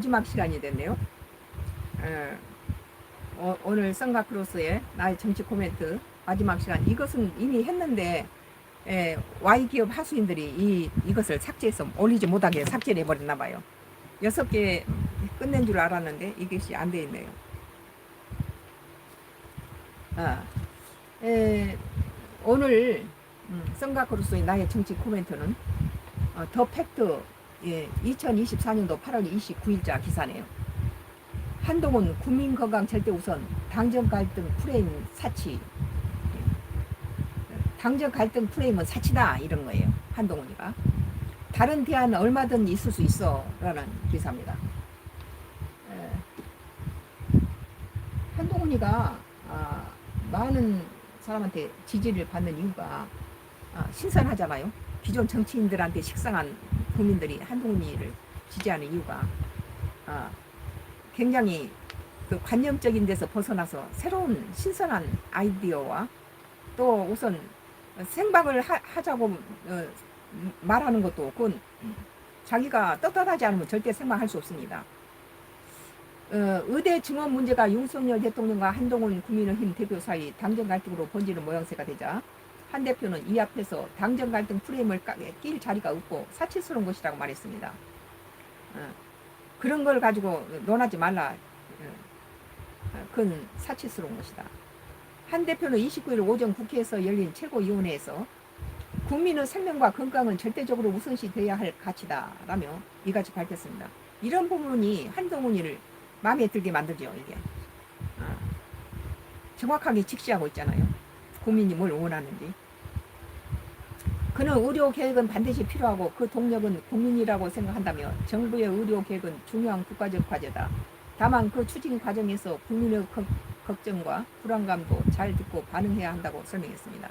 마지막 시간이 됐네요. 오늘 썬가크로스의 나의 정치 코멘트 마지막 시간. 이것은 이미 했는데 Y기업 하수인들이 이것을 삭제해서 올리지 못하게 삭제를 해버렸나 봐요. 6개 끝낸 줄 알았는데 이것이 안 돼 있네요. 오늘 썬가크로스의 나의 정치 코멘트는 더 팩트 2024년도 8월 29일자 기사네요. 한동훈 국민건강 절대 우선 당정 갈등 프레임 사치. 당정 갈등 프레임은 사치다 이런 거예요. 한동훈이가. 다른 대안은 얼마든 있을 수 있어 라는 기사입니다. 한동훈이가 많은 사람한테 지지를 받는 이유가 신선하잖아요. 기존 정치인들한테 식상한 국민들이 한동훈이를 지지하는 이유가 굉장히 그 관념적인 데서 벗어나서 새로운 신선한 아이디어와 또 우선 생방을 하자고 말하는 것도 그건 자기가 떳떳하지 않으면 절대 생방할 수 없습니다. 의대 증원 문제가 윤석열 대통령과 한동훈 국민의힘 대표 사이 당정 갈등으로 번지는 모양새가 되자 한 대표는 이 앞에서 당정 갈등 프레임을 낄 자리가 없고 사치스러운 것이라고 말했습니다. 그런 걸 가지고 논하지 말라. 그건 사치스러운 것이다. 한 대표는 29일 오전 국회에서 열린 최고위원회에서 국민의 생명과 건강은 절대적으로 우선시 되어야 할 가치다라며 이같이 밝혔습니다. 이런 부분이 한동훈이를 마음에 들게 만들죠. 이게 정확하게 직시하고 있잖아요. 국민이 뭘 원하는지. 그는 의료 계획은 반드시 필요하고 그 동력은 국민이라고 생각한다며 정부의 의료 계획은 중요한 국가적 과제다. 다만 그 추진 과정에서 국민의 걱정과 불안감도 잘 듣고 반응해야 한다고 설명했습니다.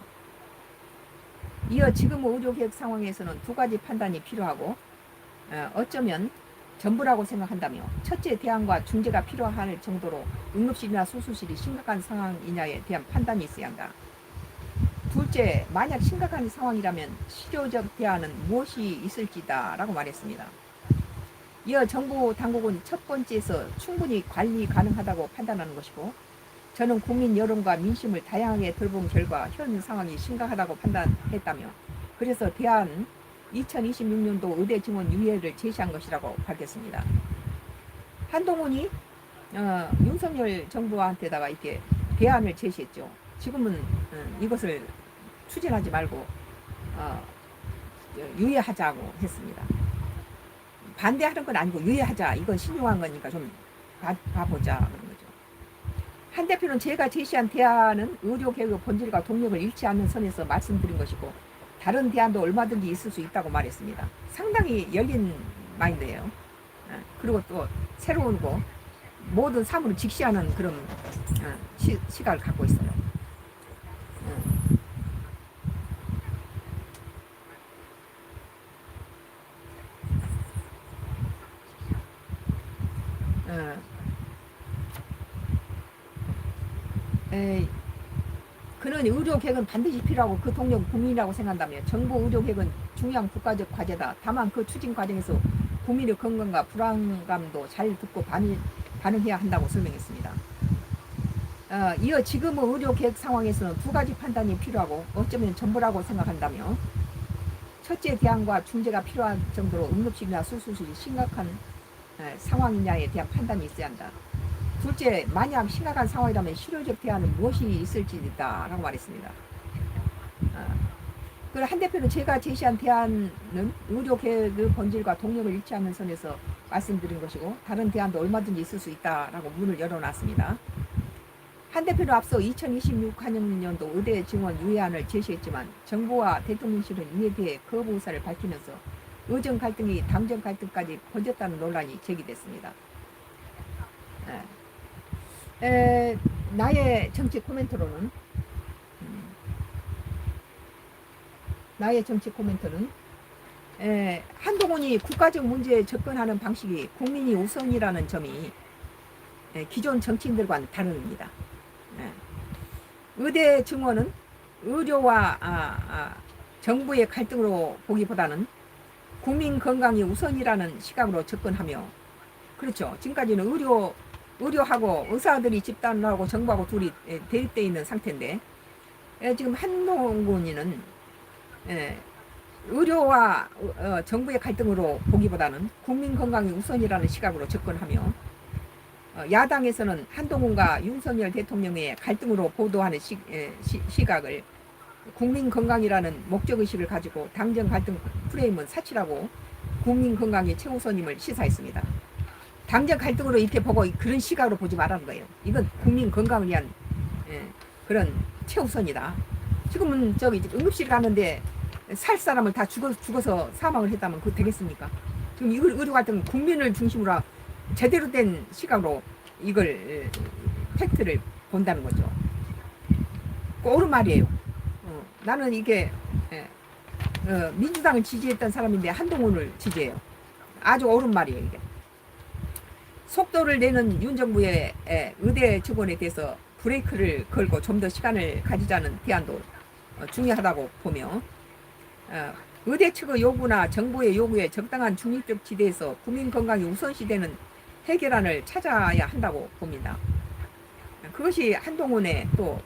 이어 지금 의료 계획 상황에서는 두 가지 판단이 필요하고 어쩌면 전부라고 생각한다며 첫째 대안과 중재가 필요할 정도로 응급실이나 수술실이 심각한 상황이냐에 대한 판단이 있어야 한다. 둘째, 만약 심각한 상황이라면 실효적 대안은 무엇이 있을지다 라고 말했습니다. 이어 정부 당국은 첫 번째에서 충분히 관리 가능하다고 판단하는 것이고 저는 국민 여론과 민심을 다양하게 돌본 결과 현 상황이 심각하다고 판단했다며 그래서 대안 2026년도 의대 증원 유예를 제시한 것이라고 밝혔습니다. 한동훈이 윤석열 정부한테다가 이렇게 대안을 제시했죠. 지금은 이것을 추진하지 말고 유예하자고 했습니다. 반대하는 건 아니고 유예하자. 이건 신중한 거니까 좀 봐보자 그런 거죠. 한 대표는 제가 제시한 대안은 의료계획의 본질과 동력을 잃지 않는 선에서 말씀드린 것이고 다른 대안도 얼마든지 있을 수 있다고 말했습니다. 상당히 열린 마인드예요. 그리고 또 새로운 거 모든 사물을 직시하는 그런 시각을 갖고 있어요. 그는 의료계획은 반드시 필요하고 그 동력은 국민이라고 생각한다며 정부 의료계획은 중요한 국가적 과제다. 다만 그 추진 과정에서 국민의 건강과 불안감도 잘 듣고 반응해야 한다고 설명했습니다. 이어 지금의 의료계획 상황에서는 두 가지 판단이 필요하고 어쩌면 전부라고 생각한다며 첫째 대안과 중재가 필요한 정도로 응급실이나 수술실이 심각한 상황이냐에 대한 판단이 있어야 한다. 둘째, 만약 심각한 상황이라면 실효적 대안은 무엇이 있을지다 라고 말했습니다. 한 대표는 제가 제시한 대안은 의료계획의 본질과 동력을 잃지 않는 선에서 말씀드린 것이고 다른 대안도 얼마든지 있을 수 있다라고 문을 열어놨습니다. 한 대표는 앞서 2026학년도 의대 증원 유예안을 제시했지만 정부와 대통령실은 이에 대해 거부 의사를 밝히면서 의정 갈등이 당정 갈등까지 번졌다는 논란이 제기됐습니다. 나의 정치 코멘트로는 한동훈이 국가적 문제에 접근하는 방식이 국민이 우선이라는 점이 기존 정치인들과는 다릅니다. 의대 증원은 의료와 정부의 갈등으로 보기보다는 국민 건강이 우선이라는 시각으로 접근하며 그렇죠. 지금까지는 의료하고 의사들이 집단하고 정부하고 둘이 대립되어 있는 상태인데, 지금 한동훈이는 의료와 정부의 갈등으로 보기보다는 국민 건강이 우선이라는 시각으로 접근하며, 야당에서는 한동훈과 윤석열 대통령의 갈등으로 보도하는 시각을 국민 건강이라는 목적의식을 가지고 당정 갈등 프레임은 사치라고 국민 건강이 최우선임을 시사했습니다. 당정 갈등으로 이렇게 보고 그런 시각으로 보지 말라는 거예요. 이건 국민 건강을 위한 그런 최우선이다. 지금은 저기 응급실 가는데 살 사람을 다 죽어서 사망을 했다면 그거 되겠습니까? 지금 이걸 의료 갈등 국민을 중심으로 제대로 된 시각으로 이걸 팩트를 본다는 거죠. 옳은 말이에요. 나는 이게 민주당을 지지했던 사람인데 한동훈을 지지해요. 아주 옳은 말이에요. 이게 속도를 내는 윤 정부의 의대 직원에 대해서 브레이크를 걸고 좀 더 시간을 가지자는 대안도 중요하다고 보며, 의대 측의 요구나 정부의 요구에 적당한 중립적 지대에서 국민 건강이 우선시되는 해결안을 찾아야 한다고 봅니다. 그것이 한동훈의 또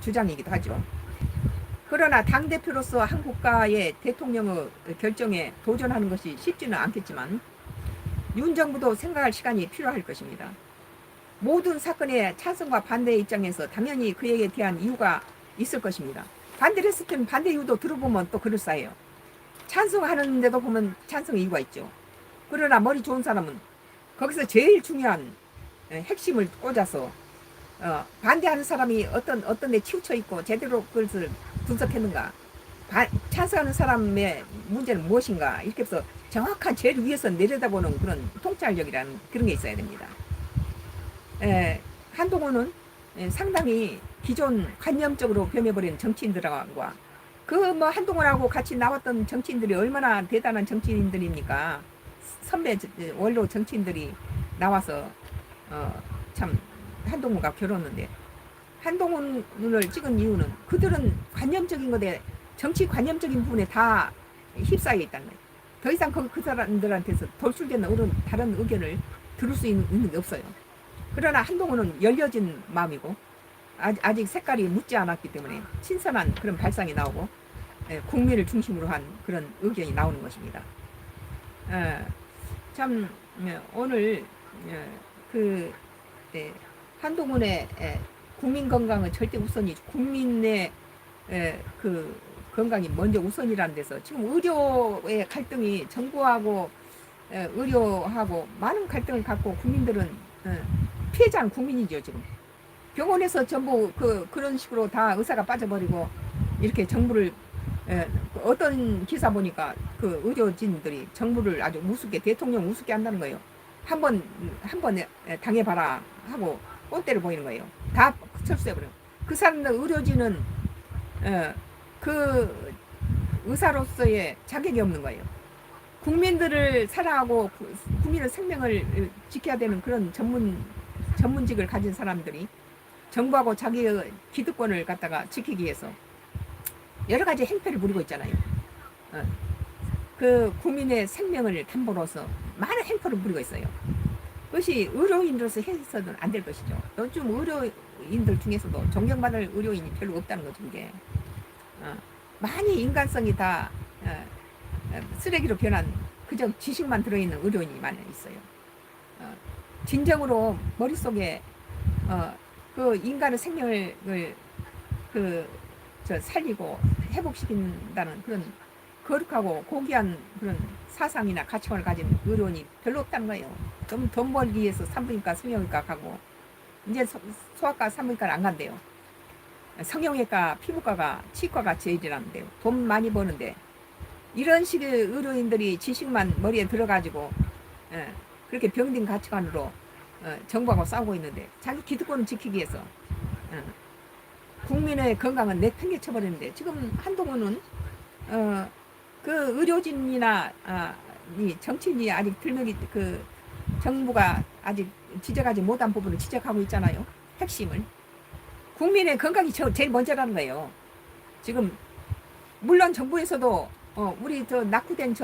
주장이기도 하죠. 그러나 당대표로서 한 국가의 대통령의 결정에 도전하는 것이 쉽지는 않겠지만 윤 정부도 생각할 시간이 필요할 것입니다. 모든 사건의 찬성과 반대의 입장에서 당연히 그에 대한 이유가 있을 것입니다. 반대를 했을 때는 반대 이유도 들어보면 또 그럴싸해요. 찬성하는데도 보면 찬성 이유가 있죠. 그러나 머리 좋은 사람은 거기서 제일 중요한 핵심을 꽂아서 반대하는 사람이 어떤 데 치우쳐 있고 제대로 그것을 분석했는가, 찬성하는 사람의 문제는 무엇인가, 이렇게 해서 정확한 제일 위에서 내려다보는 그런 통찰력이라는 그런 게 있어야 됩니다. 한동훈은 상당히 기존 관념적으로 변해버린 정치인들과 한동훈하고 같이 나왔던 정치인들이 얼마나 대단한 정치인들입니까? 선배 원로 정치인들이 나와서 참 한동훈과 결혼했는데, 한동훈을 찍은 이유는 그들은 관념적인 것에 정치 관념적인 부분에 다 휩싸여 있다는 거예요. 더 이상 그 사람들한테서 돌출되는 다른 의견을 들을 수 있는 게 없어요. 그러나 한동훈은 열려진 마음이고 아직 색깔이 묻지 않았기 때문에 신선한 그런 발상이 나오고 국민을 중심으로 한 그런 의견이 나오는 것입니다. 참 오늘 한동훈의 국민 건강은 절대 우선이, 국민의 그 건강이 먼저 우선이라는 데서 지금 의료의 갈등이 정부하고 의료하고 많은 갈등을 갖고 국민들은 피해자는 국민이죠. 지금 병원에서 전부 그런 식으로 다 의사가 빠져버리고 이렇게 정부를 어떤 기사 보니까 그 의료진들이 정부를 아주 우습게, 대통령 우습게 한다는 거예요. 한 번 당해봐라 하고 꼰대를 보이는 거예요. 다 철수해버려요. 그 사람들 의료진은 그 의사로서의 자격이 없는 거예요. 국민들을 사랑하고 국민의 생명을 지켜야 되는 그런 전문직을 가진 사람들이 정부하고 자기의 기득권을 갖다가 지키기 위해서 여러 가지 행패를 부리고 있잖아요. 그 국민의 생명을 담보로서 많은 행패를 부리고 있어요. 그것이 의료인으로서 해서는 안 될 것이죠. 요즘 의료인들 중에서도 존경받을 의료인이 별로 없다는 거죠. 이게 많이 인간성이 다 쓰레기로 변한 그저 지식만 들어있는 의료인이 많이 있어요. 진정으로 머릿속에 그 인간의 생명을 살리고 회복시킨다는 그런 거룩하고 고귀한 그런 사상이나 가치관을 가진 의료인이 별로 없다는 거예요. 좀 돈 벌기 위해서 산부인과, 성형외과 가고, 이제 소아과, 산부인과를 안 간대요. 성형외과, 피부과가, 치과가 제일이라는데요. 돈 많이 버는데 이런 식의 의료인들이 지식만 머리에 들어가지고 그렇게 병든 가치관으로 정부하고 싸우고 있는데, 자기 기득권을 지키기 위해서 국민의 건강은 내팽개쳐버리는데, 지금 한동훈은 그 의료진이나 이 정치인이 아직 들먹이 정부가 아직 지적하지 못한 부분을 지적하고 있잖아요. 핵심을 국민의 건강이 제일 먼저라는 거예요. 지금 물론 정부에서도 우리 낙후된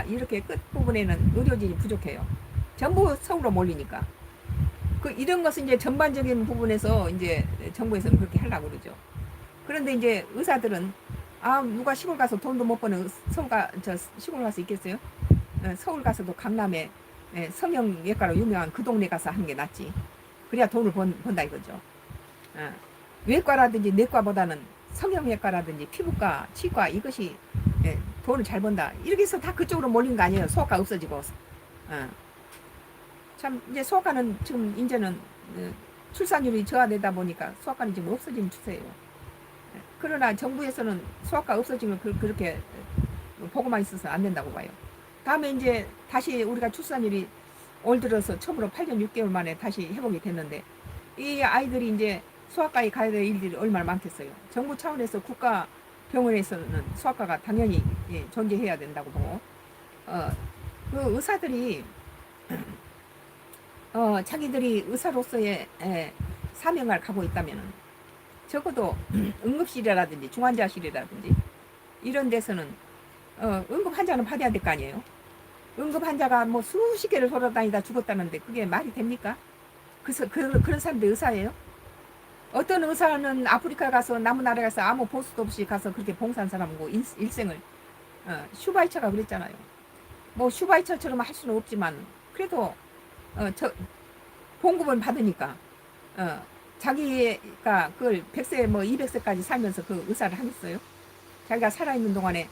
이렇게 끝 부분에는 의료진이 부족해요. 전부 서울로 몰리니까. 그 이런 것은 이제 전반적인 부분에서 이제 정부에서는 그렇게 하려고 그러죠. 그런데 이제 의사들은 누가 시골 가서 돈도 못 버는 시골 가서 있겠어요? 서울 가서도 강남에 성형외과로 유명한 그 동네 가서 하는 게 낫지. 그래야 돈을 번다 이거죠. 외과라든지 내과보다는 성형외과라든지 피부과, 치과 이것이 돈을 잘 번다. 이렇게 해서 다 그쪽으로 몰린 거 아니에요. 소아과 없어지고. 참 이제 소아과는 지금 이제는 출산율이 저하되다 보니까 소아과는 지금 없어지는 추세예요. 그러나 정부에서는 소아과 없어지면 그렇게 보고만 있어서 안 된다고 봐요. 다음에 이제 다시 우리가 출산율이 올 들어서 처음으로 8년 6개월 만에 다시 회복이 됐는데 이 아이들이 이제 소아과에 가야 될 일들이 얼마나 많겠어요. 정부 차원에서 국가 병원에서는 소아과가 당연히 존재해야 된다고 보고 그 의사들이 자기들이 의사로서의 사명을 갖고 있다면 적어도 응급실이라든지 중환자실이라든지 이런 데서는 응급 환자는 받아야 될 거 아니에요. 응급 환자가 뭐 수십 개를 돌아다니다 죽었다는데 그게 말이 됩니까? 그래서 그런 사람들 의사예요? 어떤 의사는 아프리카 가서 남은 나라에 가서 아무 보수도 없이 가서 그렇게 봉사한 사람이고 일생을 슈바이처가 그랬잖아요. 뭐 슈바이처처럼 할 수는 없지만 그래도 봉급은 받으니까 자기가 그걸 100세 뭐 200세까지 살면서 그 의사를 하겠어요? 자기가 살아있는 동안에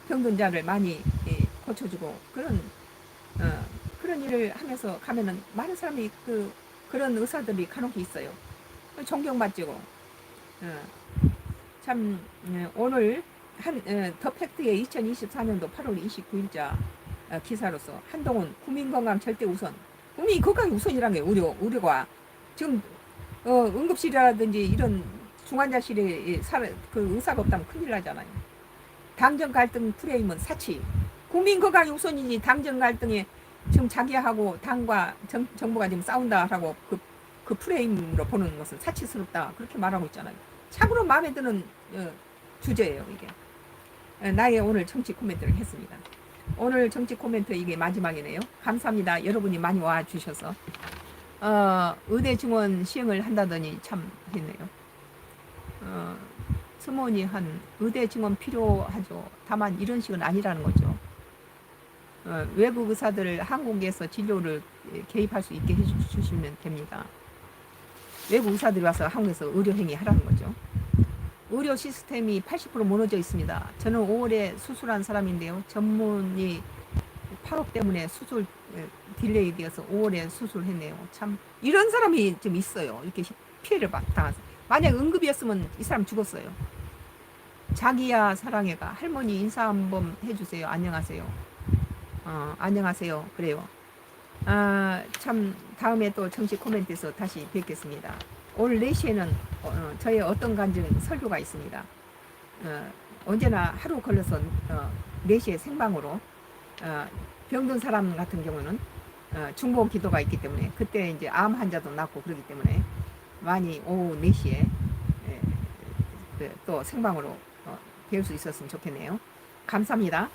병든 자를 많이 고쳐주고 그런 일을 하면서 가면은 많은 사람이 그런 의사들이 간혹 있어요. 존경받지고 참 오늘 더 팩트의 2024년도 8월 29일자 기사로서 한동훈 국민건강 절대 우선. 국민 건강이 우선이라는 게 우려가 지금 응급실이라든지 이런 중환자실에 그 의사가 없다면 큰일 나잖아요. 당정 갈등 프레임은 사치. 국민 건강이 우선이지 당정 갈등에 지금 자기하고 당과 정부가 지금 싸운다라고 그 프레임으로 보는 것은 사치스럽다. 그렇게 말하고 있잖아요. 참으로 마음에 드는 주제예요, 이게. 나의 오늘 정치 코멘트를 했습니다. 오늘 정치 코멘트 이게 마지막이네요. 감사합니다. 여러분이 많이 와주셔서. 의대 증원 시행을 한다더니 참 했네요. 스모니 한 의대 증원 필요하죠. 다만 이런 식은 아니라는 거죠. 외국 의사들을 한국에서 진료를 개입할 수 있게 해주시면 됩니다. 외국 의사들이 와서 한국에서 의료행위 하라는 거죠. 의료 시스템이 80% 무너져 있습니다. 저는 5월에 수술한 사람인데요. 전문의 파업 때문에 수술 딜레이 되어서 5월에 수술했네요. 참 이런 사람이 좀 있어요. 이렇게 피해를 당해서. 만약 응급이었으면 이 사람 죽었어요. 자기야 사랑해가 할머니 인사 한번 해주세요. 안녕하세요. 안녕하세요. 그래요. 참 다음에 또 정치 코멘트에서 다시 뵙겠습니다. 오늘 4시에는 저의 어떤 간증 설교가 있습니다. 언제나 하루 걸려서 4시에 생방으로 병든 사람 같은 경우는 중보 기도가 있기 때문에 그때 이제 암 환자도 낫고 그러기 때문에 많이 오후 4시에 또 생방으로 배울 수 있었으면 좋겠네요. 감사합니다.